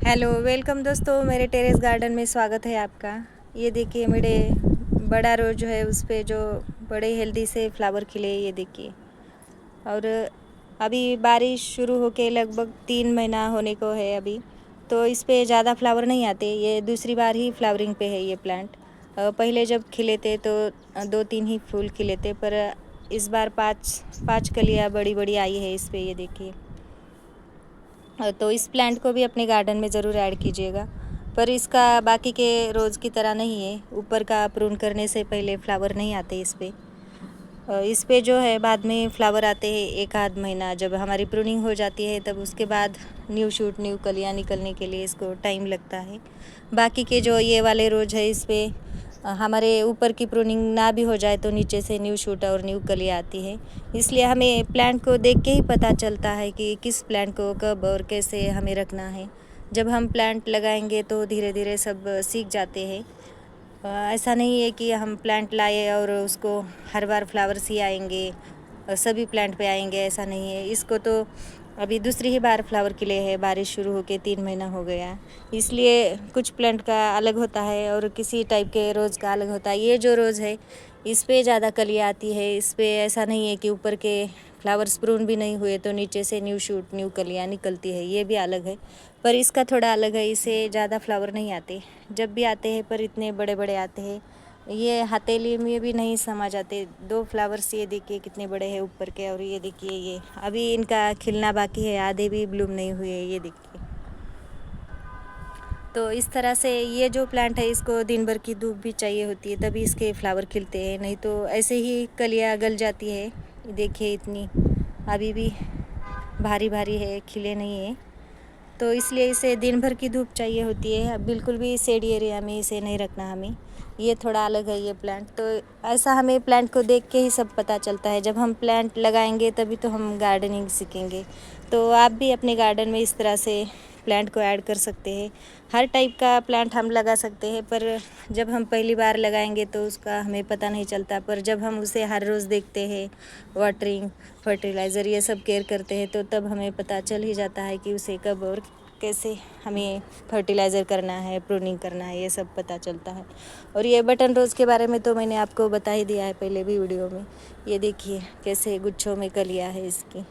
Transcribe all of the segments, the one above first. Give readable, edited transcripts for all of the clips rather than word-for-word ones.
Hello welcome दोस्तों, मेरे terrace garden में स्वागत है आपका। ये देखिए मेरे बड़ा रोज जो है उस पे जो बड़े हेल्दी से फ्लावर खिले, ये देखिए। और अभी बारिश शुरू होके लगभग 3 महीना होने को है अभी, तो इस पे ज़्यादा फ्लावर नहीं आते। ये दूसरी बार ही फ्लावरिंग पे है ये प्लांट। पहले जब खिले थे तो 2-3 ही फूल खिले थे, पर इस बार पाँच पाँच कलियाँ बड़ी बड़ी आई है इस पे, ये देखिए। तो इस प्लांट को भी अपने गार्डन में ज़रूर ऐड कीजिएगा, पर इसका बाकी के रोज़ की तरह नहीं है। ऊपर का प्रून करने से पहले फ्लावर नहीं आते इस पे जो है बाद में फ्लावर आते हैं। एक आध महीना जब हमारी प्रूनिंग हो जाती है तब उसके बाद न्यू शूट न्यू कलियाँ निकलने के लिए इसको टाइम लगता है। बाकी के जो ये वाले रोज़ है इस पे हमारे ऊपर की प्रूनिंग ना भी हो जाए तो नीचे से न्यू शूट और न्यू कलियाँ आती है। इसलिए हमें प्लांट को देख के ही पता चलता है कि किस प्लांट को कब और कैसे हमें रखना है। जब हम प्लांट लगाएंगे तो धीरे धीरे सब सीख जाते हैं। ऐसा नहीं है कि हम प्लांट लाए और उसको हर बार फ्लावर्स ही आएंगे, सभी प्लांट पे आएंगे, ऐसा नहीं है। इसको तो अभी दूसरी ही बार फ्लावर खिले हैं, बारिश शुरू होके 3 महीना हो गया। इसलिए कुछ प्लांट का अलग होता है और किसी टाइप के रोज़ का अलग होता है। ये जो रोज़ है इस पे ज़्यादा कलियाँ आती है। इस पे ऐसा नहीं है कि ऊपर के फ्लावर्स प्रून भी नहीं हुए तो नीचे से न्यू शूट न्यू कलियाँ निकलती है, ये भी अलग है। पर इसका थोड़ा अलग है, इसे ज़्यादा फ्लावर नहीं आते। जब भी आते हैं पर इतने बड़े बड़े आते हैं, ये हथेली में भी नहीं समा जाते। 2 फ्लावर्स ये देखिए कितने बड़े हैं ऊपर के, और ये देखिए ये अभी इनका खिलना बाकी है, आधे भी ब्लूम नहीं हुए, ये देखिए। तो इस तरह से ये जो प्लांट है इसको दिन भर की धूप भी चाहिए होती है तभी इसके फ्लावर खिलते हैं, नहीं तो ऐसे ही कलियाँ गल जाती है। देखिए इतनी अभी भी भारी भारी है, खिले नहीं है। तो इसलिए इसे दिन भर की धूप चाहिए होती है। बिल्कुल भी शेडी एरिया में इसे नहीं रखना हमें। ये थोड़ा अलग है ये प्लांट। तो ऐसा हमें प्लांट को देख के ही सब पता चलता है। जब हम प्लांट लगाएंगे तभी तो हम गार्डनिंग सीखेंगे। तो आप भी अपने गार्डन में इस तरह से प्लांट को ऐड कर सकते हैं। हर टाइप का प्लांट हम लगा सकते हैं, पर जब हम पहली बार लगाएंगे तो उसका हमें पता नहीं चलता। पर जब हम उसे हर रोज़ देखते हैं, वाटरिंग, फर्टिलाइज़र ये सब केयर करते हैं, तो तब हमें पता चल ही जाता है कि उसे कब और कैसे हमें फर्टिलाइज़र करना है, प्रूनिंग करना है, ये सब पता चलता है। और ये बटन रोज़ के बारे में तो मैंने आपको बता ही दिया है पहले भी वीडियो में। ये देखिए कैसे गुच्छों में कलियाँ है इसकी।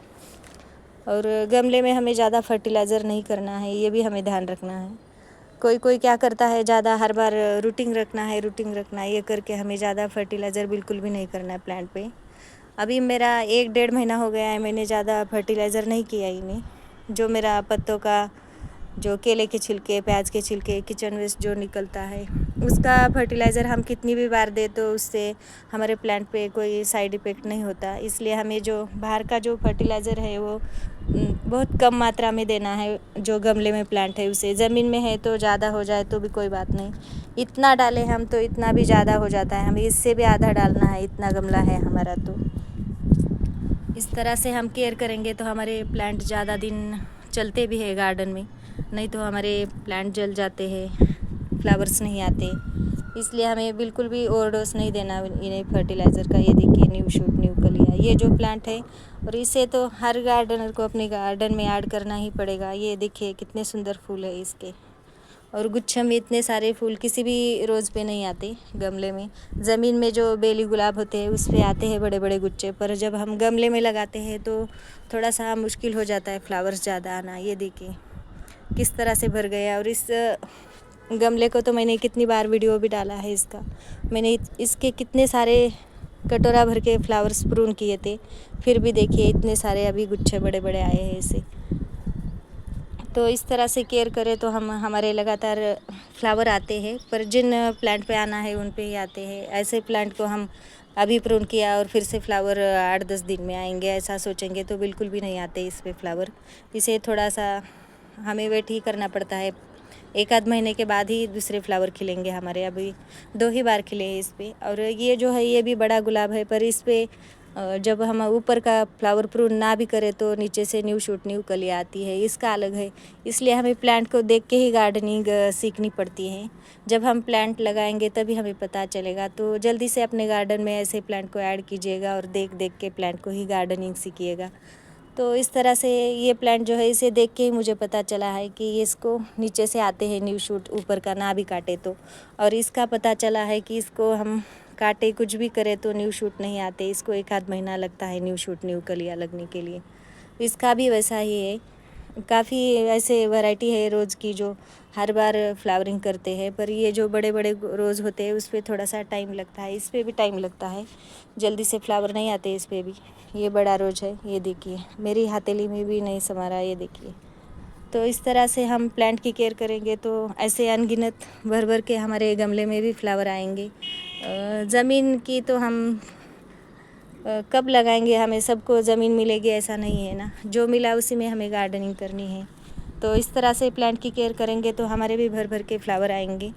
और गमले में हमें ज़्यादा फर्टिलाइज़र नहीं करना है, ये भी हमें ध्यान रखना है। कोई कोई क्या करता है, ज़्यादा हर बार रूटिंग रखना है, ये करके हमें ज़्यादा फर्टिलाइज़र बिल्कुल भी नहीं करना है प्लांट पे। अभी मेरा 1-1.5 महीना हो गया है, मैंने ज़्यादा फर्टिलाइज़र नहीं किया इन्हें। जो मेरा पत्तों का जो केले के छिलके, प्याज के छिलके, किचन वेस्ट जो निकलता है उसका फर्टिलाइज़र हम कितनी भी बार दे तो उससे हमारे प्लांट पे कोई साइड इफ़ेक्ट नहीं होता। इसलिए हमें जो बाहर का जो फर्टिलाइज़र है वो बहुत कम मात्रा में देना है। जो गमले में प्लांट है उसे, ज़मीन में है तो ज़्यादा हो जाए तो भी कोई बात नहीं, इतना डालें हम तो इतना भी ज़्यादा हो जाता है, हमें इससे भी आधा डालना है, इतना गमला है हमारा। तो इस तरह से हम केयर करेंगे तो हमारे प्लांट ज़्यादा दिन चलते भी है गार्डन में, नहीं तो हमारे प्लांट जल जाते हैं, फ्लावर्स नहीं आते। इसलिए हमें बिल्कुल भी ओवरडोज नहीं देना इन्हें फर्टिलाइज़र का। ये देखिए न्यू शूट न्यू कलियाँ, ये जो प्लांट है, और इसे तो हर गार्डनर को अपने गार्डन में ऐड करना ही पड़ेगा। ये देखिए कितने सुंदर फूल है इसके, और गुच्छे में इतने सारे फूल किसी भी रोज़ पे नहीं आते। गमले में, ज़मीन में जो बेली गुलाब होते हैं उस पे आते हैं बड़े बड़े गुच्छे, पर जब हम गमले में लगाते हैं तो थोड़ा सा मुश्किल हो जाता है फ्लावर्स ज़्यादा आना। ये देखिए किस तरह से भर गया। और इस गमले को तो मैंने कितनी बार वीडियो भी डाला है इसका। मैंने इसके कितने सारे कटोरा भर के फ्लावर्स प्रून किए थे, फिर भी देखिए इतने सारे अभी गुच्छे बड़े बड़े आए हैं इसे। तो इस तरह से केयर करें तो हम हमारे लगातार फ्लावर आते हैं, पर जिन प्लांट पे आना है उन पे ही आते हैं। ऐसे प्लांट को हम अभी प्रून किया और फिर से फ्लावर 8-10 दिन में आएंगे ऐसा सोचेंगे तो बिल्कुल भी नहीं आते इस पे फ्लावर। इसे थोड़ा सा हमें वेट ही करना पड़ता है। एक आध महीने के बाद ही दूसरे फ्लावर खिलेंगे हमारे। अभी 2 ही बार खिले हैं इस पे। और ये जो है ये भी बड़ा गुलाब है, पर इस पे जब हम ऊपर का फ्लावर प्रून ना भी करें तो नीचे से न्यू शूट न्यू कलियाँ आती है, इसका अलग है। इसलिए हमें प्लांट को देख के ही गार्डनिंग सीखनी पड़ती है। जब हम प्लांट लगाएंगे तभी हमें पता चलेगा। तो जल्दी से अपने गार्डन में ऐसे प्लांट को ऐड कीजिएगा और देख देख के प्लांट को ही गार्डनिंग सीखिएगा। तो इस तरह से ये प्लांट जो है इसे देख के ही मुझे पता चला है कि ये इसको नीचे से आते हैं न्यू शूट, ऊपर का ना भी काटे तो। और इसका पता चला है कि इसको हम काटे कुछ भी करें तो न्यू शूट नहीं आते, इसको 1 आध महीना लगता है न्यू शूट, न्यू कलियाँ लगने के लिए। इसका भी वैसा ही है। काफ़ी ऐसे वैरायटी है रोज़ की जो हर बार फ्लावरिंग करते हैं, पर ये जो बड़े बड़े रोज़ होते हैं उस पर थोड़ा सा टाइम लगता है, इस पर भी टाइम लगता है, जल्दी से फ्लावर नहीं आते इस पर भी। ये बड़ा रोज़ है, ये देखिए मेरी हथेली में भी नहीं समा रहा, ये देखिए। तो इस तरह से हम प्लांट की केयर करेंगे तो ऐसे अनगिनत भर भर के हमारे गमले में भी फ्लावर आएंगे। ज़मीन की तो हम कब लगाएंगे, हमें सबको ज़मीन मिलेगी ऐसा नहीं है ना, जो मिला उसी में हमें गार्डनिंग करनी है। तो इस तरह से प्लांट की केयर करेंगे तो हमारे भी भर भर के फ्लावर आएंगे।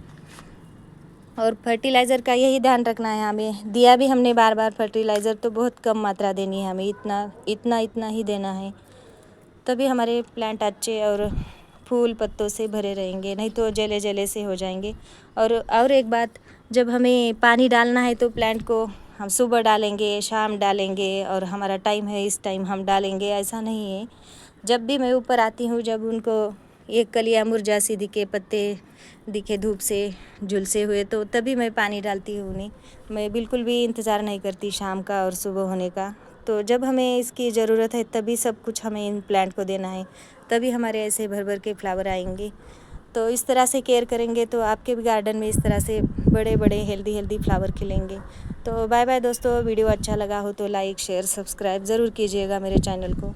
और फर्टिलाइज़र का यही ध्यान रखना है हमें, दिया भी हमने बार बार फर्टिलाइज़र तो बहुत कम मात्रा देनी है हमें, इतना ही देना है, तभी हमारे प्लांट अच्छे और फूल पत्तों से भरे रहेंगे, नहीं तो जले जले से हो जाएंगे। और एक बात, जब हमें पानी डालना है तो प्लांट को हम सुबह डालेंगे, शाम डालेंगे, और हमारा टाइम है इस टाइम हम डालेंगे, ऐसा नहीं है। जब भी मैं ऊपर आती हूँ, जब उनको एक कलियाँ मुरझा सी दिखे, पत्ते दिखे धूप से झुलसे हुए, तो तभी मैं पानी डालती हूँ उन्हें। मैं बिल्कुल भी इंतज़ार नहीं करती शाम का और सुबह होने का। तो जब हमें इसकी ज़रूरत है तभी सब कुछ हमें इन प्लांट को देना है, तभी हमारे ऐसे भर भर के फ्लावर आएंगे। तो इस तरह से केयर करेंगे तो आपके भी गार्डन में इस तरह से बड़े बड़े हेल्दी फ्लावर खिलेंगे। तो बाय बाय दोस्तों, वीडियो अच्छा लगा हो तो लाइक शेयर सब्सक्राइब ज़रूर कीजिएगा मेरे चैनल को।